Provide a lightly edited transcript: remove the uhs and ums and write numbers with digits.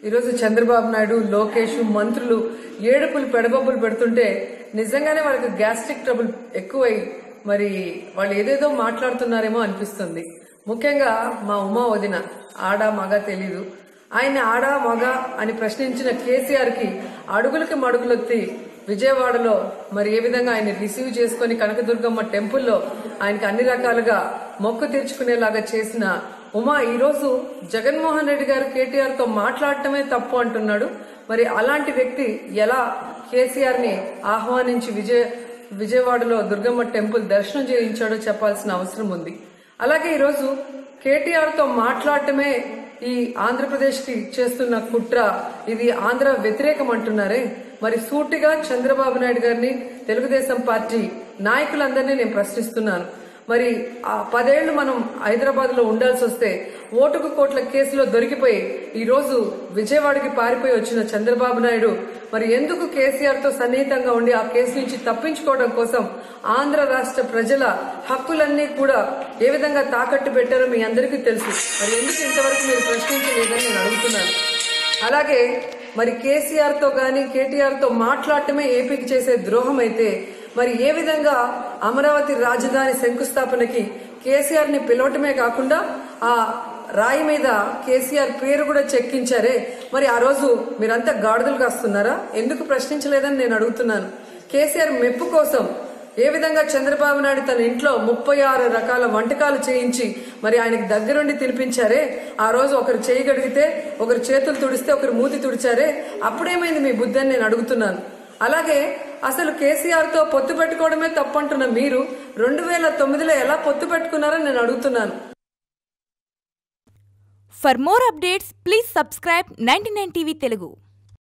ఈరోజు చంద్రబాబు నాయుడు, లోకేష్, మంత్రులు ఏడుపులు పెడబొబ్బులు పెడుతుంటే నిజంగానే వాళ్ళకి గ్యాస్ట్రిక్ ట్రబుల్ ఎక్కువై మరి వాళ్ళు ఏదేదో మాట్లాడుతున్నారేమో అనిపిస్తుంది. ముఖ్యంగా మా ఉమా వదిన ఆడ మగ తెలీదు, ఆయన ఆడ మగ అని ప్రశ్నించిన కేసీఆర్ కి అడుగులకి మడుగులొత్తి విజయవాడలో మరి ఏ విధంగా ఆయన రిసీవ్ చేసుకుని కనకదుర్గమ్మ టెంపుల్లో ఆయనకి అన్ని రకాలుగా మొక్కు తీర్చుకునేలాగా చేసిన ఉమా ఈరోజు జగన్మోహన్ రెడ్డి గారు కేటీఆర్ తో మాట్లాడటమే తప్పు అంటున్నాడు. మరి అలాంటి వ్యక్తి ఎలా కేసీఆర్ ని ఆహ్వానించి విజయవాడలో దుర్గమ్మ టెంపుల్ దర్శనం చేయించాడో చెప్పాల్సిన అవసరం ఉంది. అలాగే ఈరోజు కేటీఆర్ తో మాట్లాడటమే ఈ ఆంధ్రప్రదేశ్ కి చేస్తున్న కుట్ర, ఇది ఆంధ్ర వ్యతిరేకం అంటున్నారే. మరి సూటిగా చంద్రబాబు నాయుడు గారిని, తెలుగుదేశం పార్టీ నాయకులందరినీ నేను ప్రశ్నిస్తున్నాను. మరి ఆ 10 ఏళ్లు మనం హైదరాబాద్ లో ఉండాల్సి వస్తే ఓటుకు కోట్ల కేసులో దొరికిపోయి ఈ రోజు విజయవాడకి పారిపోయి వచ్చిన చంద్రబాబు నాయుడు మరి ఎందుకు కేసీఆర్ తో సన్నిహితంగా ఉండి ఆ కేసు నుంచి తప్పించుకోవడం కోసం ఆంధ్ర రాష్ట్ర ప్రజల హక్కులన్నీ కూడా ఏ విధంగా తాకట్టు పెట్టారో మీ అందరికీ తెలుసు. మరి ఎందుకు ఇంతవరకు మీరు ప్రశ్నించలేదని నేను అడుగుతున్నాను. అలాగే మరి కేసీఆర్ తో గాని కేటీఆర్ తో మాట్లాడటమే ఏపీకి చేసే ద్రోహం అయితే మరి ఏ విధంగా అమరావతి రాజధాని శంకుస్థాపనకి కేసీఆర్ ని పిలవటమే కాకుండా ఆ రాయి మీద కేసీఆర్ పేరు కూడా చెక్కించారే, మరి ఆ రోజు మీరంతా గాడిదలు కాస్తున్నారా? ఎందుకు ప్రశ్నించలేదని నేను అడుగుతున్నాను. కేసీఆర్ మెప్పు కోసం ఏ విధంగా చంద్రబాబు నాయుడు తన ఇంట్లో 36 రకాల వంటకాలు చేయించి మరి ఆయనకు దగ్గరుండి తినిపించారే, ఆ రోజు ఒకరు చేయి గడిగితే ఒకరు చేతులు తుడిస్తే ఒకరు మూతి తుడిచారే, అప్పుడేమైంది మీ బుద్ధి అని నేను అడుగుతున్నాను. అలాగే అసలు కేసీఆర్ తో పొత్తు పెట్టుకోవడమే తప్పంటున్న మీరు 2009లో ఎలా పొత్తు పెట్టుకున్నారని నేను అడుగుతున్నాను. For more updates, please subscribe 99 TV Telugu.